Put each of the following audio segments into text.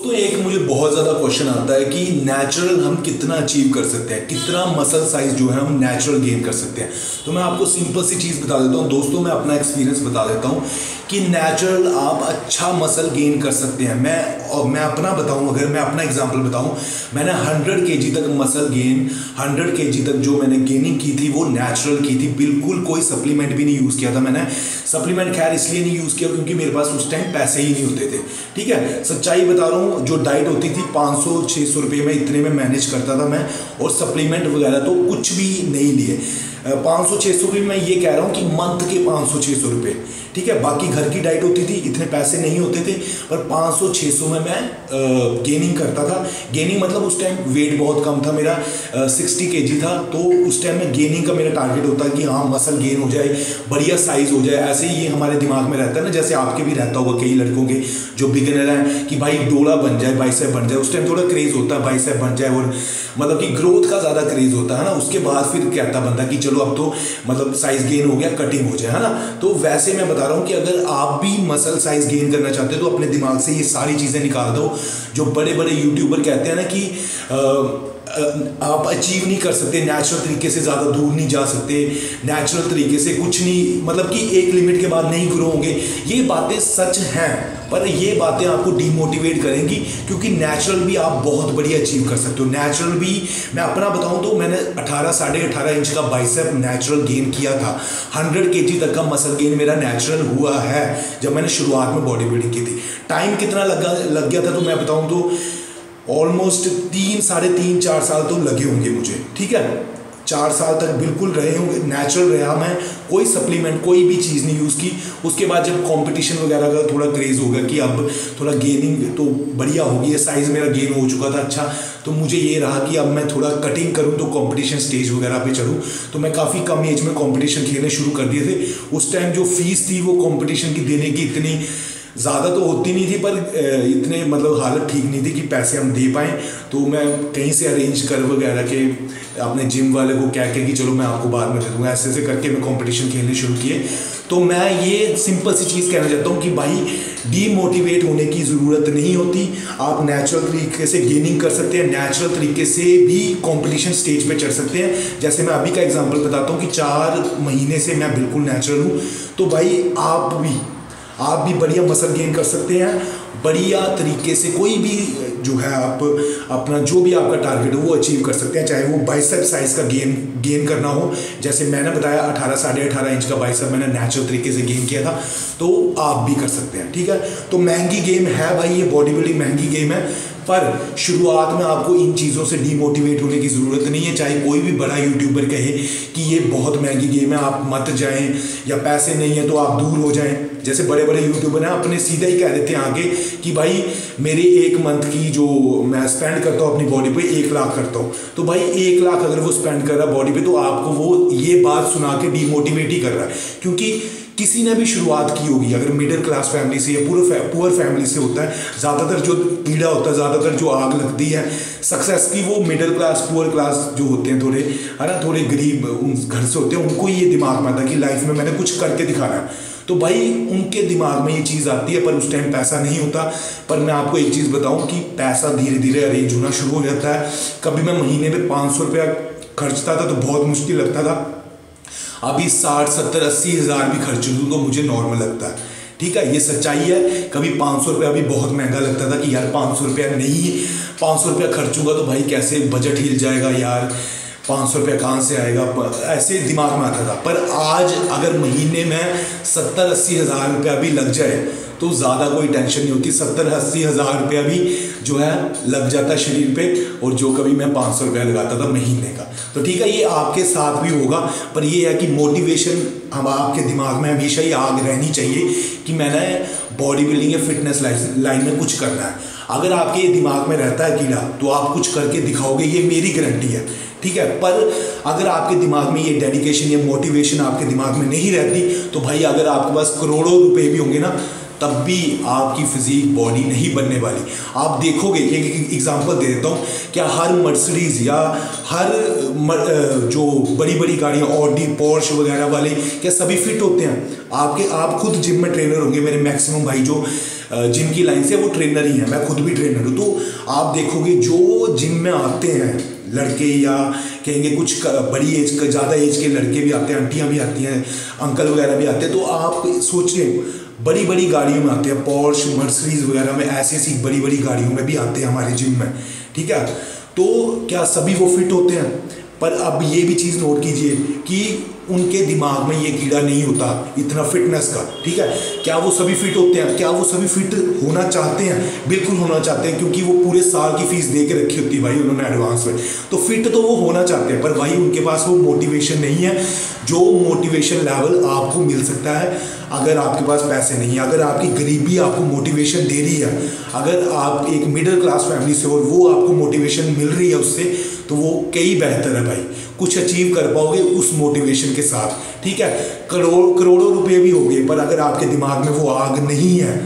दोस्तों एक मुझे बहुत ज़्यादा क्वेश्चन आता है कि नेचुरल हम कितना अचीव कर सकते हैं, कितना मसल साइज जो है हम नेचुरल गेन कर सकते हैं। तो मैं आपको सिंपल सी चीज़ बता देता हूँ दोस्तों, मैं अपना एक्सपीरियंस बता देता हूँ कि नेचुरल आप अच्छा मसल गेन कर सकते हैं। मैं अपना बताऊँ, अगर मैं अपना एग्जांपल बताऊँ, मैंने 100 kg तक मसल गेन, 100 kg तक जो मैंने गेनिंग की थी वो नेचुरल की थी, बिल्कुल कोई सप्लीमेंट भी नहीं यूज़ किया था मैंने। सप्लीमेंट खैर इसलिए नहीं यूज़ किया क्योंकि मेरे पास उस टाइम पैसे ही नहीं होते थे। ठीक है, सच्चाई बता रहा हूँ, जो डाइट होती थी 500-600 रुपये में, इतने में मैनेज करता था मैं, और सप्लीमेंट वगैरह तो कुछ भी नहीं लिए। 500-600 रुपये मैं ये कह रहा हूँ कि मंथ के 500-600 रुपये, ठीक है। बाकी घर की डाइट होती थी, इतने पैसे नहीं होते थे, पर 500-600 में मैं गेनिंग करता था। गेनिंग मतलब उस टाइम वेट बहुत कम था मेरा, 60 kg था, तो उस टाइम में गेनिंग का मेरा टारगेट होता है कि हाँ मसल गेन हो जाए, बढ़िया साइज हो जाए। ऐसे ही ये हमारे दिमाग में रहता है ना, जैसे आपके भी रहता होगा कई लड़कों के जो बिगिनर हैं कि भाई डोला बन जाए, बाइसेप बन जाए। उस टाइम थोड़ा क्रेज होता है बाइसेप बन जाए, और मतलब कि ग्रोथ का ज़्यादा क्रेज होता है ना। उसके बाद फिर कहता बंदा कि चलो अब तो मतलब साइज गेन हो गया, कटिंग हो जाए, है ना। तो वैसे मैं बता रहा हूँ कि अगर आप भी मसल साइज गेन करना चाहते हो तो अपने दिमाग से ये सारी चीज़ें निकाल दो जो बड़े बड़े यूट्यूबर कहते हैं ना कि आप अचीव नहीं कर सकते, नेचुरल तरीके से ज़्यादा दूर नहीं जा सकते, नेचुरल तरीके से कुछ नहीं, मतलब कि एक लिमिट के बाद नहीं ग्रो होंगे। ये बातें सच हैं, पर ये बातें आपको डिमोटिवेट करेंगी, क्योंकि नेचुरल भी आप बहुत बढ़िया अचीव कर सकते हो। नेचुरल भी मैं अपना बताऊं तो मैंने 18-18.5 इंच का बाइसेप नेचुरल गेन किया था। 100 kg तक का मसल गेन मेरा नेचुरल हुआ है जब मैंने शुरुआत में बॉडी बिल्डिंग की थी। टाइम कितना लग गया था तो मैं बताऊं तो ऑलमोस्ट 3-3.5-4 साल तो लगे होंगे मुझे। ठीक है, 4 साल तक बिल्कुल रहे होंगे, नेचुरल रहा मैं, कोई सप्लीमेंट कोई भी चीज़ नहीं यूज़ की। उसके बाद जब कंपटीशन वगैरह का थोड़ा क्रेज़ हो गया कि अब थोड़ा गेनिंग तो बढ़िया होगी, है, साइज़ मेरा गेन हो चुका था अच्छा, तो मुझे ये रहा कि अब मैं थोड़ा कटिंग करूं तो कंपटीशन स्टेज वगैरह पे चढ़ूं। तो मैं काफ़ी कम एज में कंपटीशन खेलने शुरू कर दिए थे। उस टाइम जो फीस थी वो कंपटीशन की देने की इतनी ज़्यादा तो होती नहीं थी, पर इतने मतलब हालत ठीक नहीं थी कि पैसे हम दे पाएँ। तो मैं कहीं से अरेंज कर वगैरह के अपने जिम वाले को कह के कि चलो मैं आपको बाद में दे दूँगा, ऐसे ऐसे करके मैं कंपटीशन खेलने शुरू किए। तो मैं ये सिंपल सी चीज़ कहना चाहता हूँ कि भाई डीमोटिवेट होने की ज़रूरत नहीं होती। आप नेचुरल तरीके से गेनिंग कर सकते हैं, नेचुरल तरीके से भी कंपटीशन स्टेज पे चढ़ सकते हैं। जैसे मैं अभी का एग्जांपल बताता हूँ कि 4 महीने से मैं बिल्कुल नेचुरल हूँ, तो भाई आप भी बढ़िया मसल गेन कर सकते हैं बढ़िया तरीके से। कोई भी जो है आप अपना जो भी आपका टारगेट हो वो अचीव कर सकते हैं, चाहे वो बाइसेप साइज का गेन करना हो। जैसे मैंने बताया 18-18.5 इंच का बाइसेप मैंने नेचुरल तरीके से गेन किया था, तो आप भी कर सकते हैं। ठीक है, तो महंगी गेम है भाई, ये बॉडी बिल्डिंग महंगी गेम है, पर शुरुआत में आपको इन चीज़ों से डीमोटिवेट होने की ज़रूरत नहीं है। चाहे कोई भी बड़ा यूट्यूबर कहे कि ये बहुत महंगी गेम है, आप मत जाएं, या पैसे नहीं है तो आप दूर हो जाएं। जैसे बड़े बड़े यूट्यूबर हैं अपने सीधे ही कह देते हैं आगे कि भाई मेरे 1 मंथ की जो मैं स्पेंड करता हूँ अपनी बॉडी पे 1 लाख करता हूँ, तो भाई 1 लाख अगर वो स्पेंड कर रहा है बॉडी पे, तो आपको वो ये बात सुना के डीमोटिवेट ही कर रहा है। क्योंकि किसी ने भी शुरुआत की होगी, अगर मिडिल क्लास फैमिली से या पुअर फैमिली से होता है, ज़्यादातर जो कीड़ा होता है, ज़्यादातर जो आग लगती है सक्सेस की, वो मिडिल क्लास पुअर क्लास जो होते हैं, थोड़े है ना, थोड़े गरीब उन घर से होते हैं, उनको ये दिमाग में आता है कि लाइफ में मैंने कुछ करके दिखाना है। तो भाई उनके दिमाग में ये चीज़ आती है, पर उस टाइम पैसा नहीं होता। पर मैं आपको एक चीज़ बताऊं कि पैसा धीरे धीरे अरेंज होना शुरू हो जाता है। कभी मैं महीने में 500 रुपया खर्चता था तो बहुत मुश्किल लगता था, अभी 60, 70, 80 हज़ार भी खर्च दूँ तो मुझे नॉर्मल लगता है। ठीक है, ये सच्चाई है। कभी 500 रुपया भी बहुत महंगा लगता था कि यार 500 रुपया नहीं, 500 रुपया खर्चूंगा तो भाई कैसे बजट हिल जाएगा यार, 500 रुपया कहाँ से आएगा, ऐसे दिमाग में आता था। पर आज अगर महीने में 70-80 हज़ार रुपया भी लग जाए तो ज़्यादा कोई टेंशन नहीं होती। 70-80 हज़ार रुपया भी जो है लग जाता है शरीर पे, और जो कभी मैं 500 रुपया लगाता था महीने का। तो ठीक है, ये आपके साथ भी होगा, पर ये है कि मोटिवेशन हम आपके दिमाग में हमेशा ही आग रहनी चाहिए कि मैंने बॉडी बिल्डिंग या फिटनेस लाइन में कुछ करना है। अगर आपके ये दिमाग में रहता है कीड़ा तो आप कुछ करके दिखाओगे, ये मेरी गारंटी है। ठीक है, पर अगर आपके दिमाग में ये डेडिकेशन या मोटिवेशन आपके दिमाग में नहीं रहती, तो भाई अगर आपके पास करोड़ों रुपए भी होंगे ना, तब भी आपकी फिजिक बॉडी नहीं बनने वाली। आप देखोगे, एक एग्जांपल दे देता हूँ, क्या हर मर्सिडीज या हर जो बड़ी बड़ी गाड़ियाँ ऑडी पोर्श वगैरह वाले क्या सभी फिट होते हैं? आप खुद जिम में ट्रेनर होंगे मेरे मैक्सिमम भाई जो जिम की लाइन से, वो ट्रेनर ही है, मैं खुद भी ट्रेनर हूँ। तो आप देखोगे जो जिम में आते हैं लड़के, या कहेंगे कुछ बड़ी एज, ज़्यादा एज के लड़के भी आते हैं, आंटियाँ भी आती हैं, अंकल वगैरह भी आते हैं, तो आप सोचिए बड़ी बड़ी गाड़ियों में आते हैं, पोर्श मर्सिडीज वगैरह में, ऐसी ऐसी बड़ी बड़ी गाड़ियों में भी आते हैं हमारे जिम में, ठीक है। तो क्या सभी वो फिट होते हैं? पर अब ये भी चीज़ नोट कीजिए कि उनके दिमाग में ये कीड़ा नहीं होता इतना फिटनेस का, ठीक है। क्या वो सभी फिट होते हैं? क्या वो सभी फिट होना चाहते हैं? बिल्कुल होना चाहते हैं, क्योंकि वो पूरे साल की फीस दे के रखी होती है भाई उन्होंने एडवांस में। तो फिट तो वो होना चाहते हैं, पर भाई उनके पास वो मोटिवेशन नहीं है जो मोटिवेशन लेवल आपको मिल सकता है अगर आपके पास पैसे नहीं है, अगर आपकी गरीबी आपको मोटिवेशन दे रही है, अगर आप एक मिडिल क्लास फैमिली से और वो आपको मोटिवेशन मिल रही है उससे, तो वो कई बेहतर है भाई। कुछ अचीव कर पाओगे उस मोटिवेशन के साथ, ठीक है। करोड़ों रुपए भी होंगे, पर अगर आपके दिमाग में वो आग नहीं है,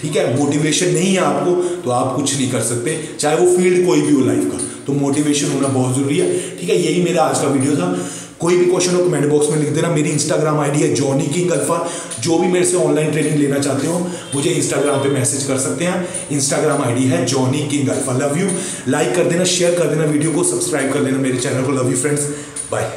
ठीक है, मोटिवेशन नहीं है आपको, तो आप कुछ नहीं कर सकते, चाहे वो फील्ड कोई भी हो लाइफ का। तो मोटिवेशन होना बहुत जरूरी है, ठीक है। यही मेरा आज का वीडियो था। कोई भी क्वेश्चन हो कमेंट बॉक्स में लिख देना। मेरी इंस्टाग्राम आईडी है जॉनी किंग अल्फा। जो भी मेरे से ऑनलाइन ट्रेनिंग लेना चाहते हो मुझे इंस्टाग्राम पे मैसेज कर सकते हैं। इंस्टाग्राम आईडी है Johnny king alpha. Love you. Like कर देना, शेयर कर देना वीडियो को, सब्सक्राइब कर देना मेरे चैनल को। Love you friends, bye.